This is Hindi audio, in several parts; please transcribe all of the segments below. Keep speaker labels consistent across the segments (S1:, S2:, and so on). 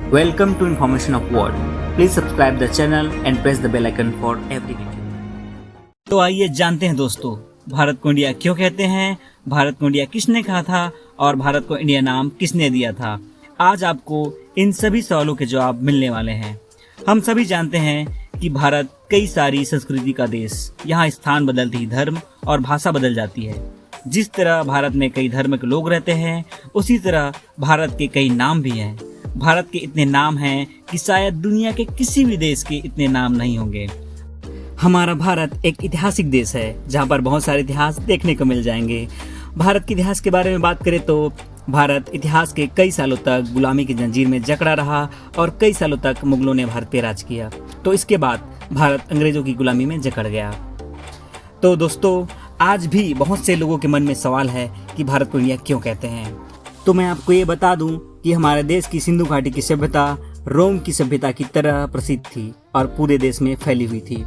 S1: Welcome to Information of World. Please subscribe the channel and press the bell icon for every video. तो आइए जानते हैं दोस्तों, भारत को इंडिया क्यों कहते हैं, भारत को इंडिया किसने कहा था और भारत को इंडिया नाम किसने दिया था। आज आपको इन सभी सवालों के जवाब मिलने वाले हैं। हम सभी जानते हैं कि भारत कई सारी संस्कृति का देश, यहाँ स्थान बदलती ही धर्म और भाषा बदल जाती है। जिस तरह भारत में कई धर्म के लोग रहते हैं, उसी तरह भारत के कई नाम भी हैं। भारत के इतने नाम हैं कि शायद दुनिया के किसी भी देश के इतने नाम नहीं होंगे। हमारा भारत एक ऐतिहासिक देश है जहाँ पर बहुत सारे इतिहास देखने को मिल जाएंगे। भारत के इतिहास के बारे में बात करें तो भारत इतिहास के कई सालों तक गुलामी की जंजीर में जकड़ा रहा और कई सालों तक मुगलों ने भारत पे राज किया। तो इसके बाद भारत अंग्रेजों की गुलामी में जकड़ गया। तो दोस्तों, आज भी बहुत से लोगों के मन में सवाल है कि भारत को इंडिया क्यों कहते हैं। तो मैं आपको ये बता दूं कि हमारे देश की सिंधु घाटी की सभ्यता रोम की सभ्यता की तरह प्रसिद्ध थी और पूरे देश में फैली हुई थी।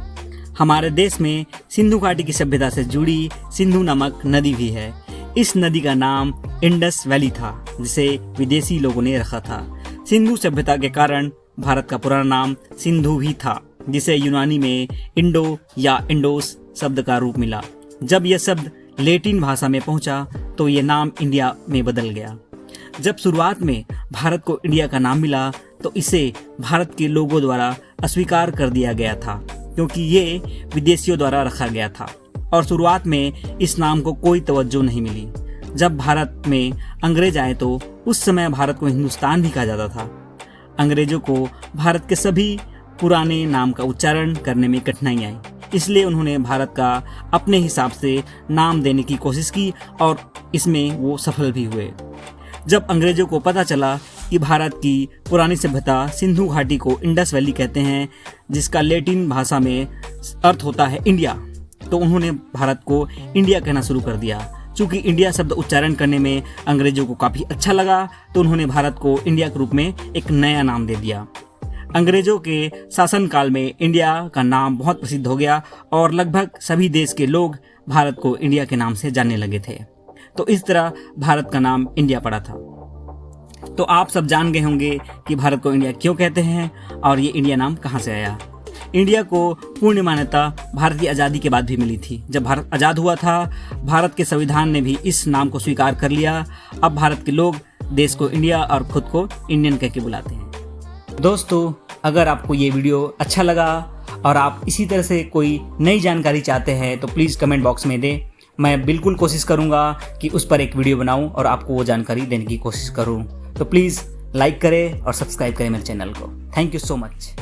S1: हमारे देश में सिंधु घाटी की सभ्यता से जुड़ी सिंधु नामक नदी भी है। इस नदी का नाम इंडस वैली था, जिसे विदेशी लोगों ने रखा था। सिंधु सभ्यता के कारण भारत का पुराना नाम सिंधु भी था, जिसे यूनानी में इंडो या इंडोस शब्द का रूप मिला। जब यह शब्द लैटिन भाषा में पहुंचा तो ये नाम इंडिया में बदल गया। जब शुरुआत में भारत को इंडिया का नाम मिला तो इसे भारत के लोगों द्वारा अस्वीकार कर दिया गया था, क्योंकि ये विदेशियों द्वारा रखा गया था और शुरुआत में इस नाम को कोई तवज्जो नहीं मिली। जब भारत में अंग्रेज आए तो उस समय भारत को हिंदुस्तान भी कहा जाता था। अंग्रेजों को भारत के सभी पुराने नाम का उच्चारण करने में कठिनाई आई, इसलिए उन्होंने भारत का अपने हिसाब से नाम देने की कोशिश की और इसमें वो सफल भी हुए। जब अंग्रेजों को पता चला कि भारत की पुरानी सभ्यता सिंधु घाटी को इंडस वैली कहते हैं, जिसका लैटिन भाषा में अर्थ होता है इंडिया, तो उन्होंने भारत को इंडिया कहना शुरू कर दिया। चूँकि इंडिया शब्द उच्चारण करने में अंग्रेजों को काफ़ी अच्छा लगा तो उन्होंने भारत को इंडिया के रूप में एक नया नाम दे दिया। अंग्रेजों के शासनकाल में इंडिया का नाम बहुत प्रसिद्ध हो गया और लगभग सभी देश के लोग भारत को इंडिया के नाम से जानने लगे थे। तो इस तरह भारत का नाम इंडिया पड़ा था। तो आप सब जान गए होंगे कि भारत को इंडिया क्यों कहते हैं और ये इंडिया नाम कहाँ से आया। इंडिया को पूर्ण मान्यता भारत की आज़ादी के बाद भी मिली थी। जब भारत आज़ाद हुआ था, भारत के संविधान ने भी इस नाम को स्वीकार कर लिया। अब भारत के लोग देश को इंडिया और खुद को इंडियन कह के बुलाते हैं। दोस्तों, अगर आपको ये वीडियो अच्छा लगा और आप इसी तरह से कोई नई जानकारी चाहते हैं तो प्लीज़ कमेंट बॉक्स में दें। मैं बिल्कुल कोशिश करूँगा कि उस पर एक वीडियो बनाऊँ और आपको वो जानकारी देने की कोशिश करूँ। तो प्लीज़ लाइक करें और सब्सक्राइब करें मेरे चैनल को। Thank you so much.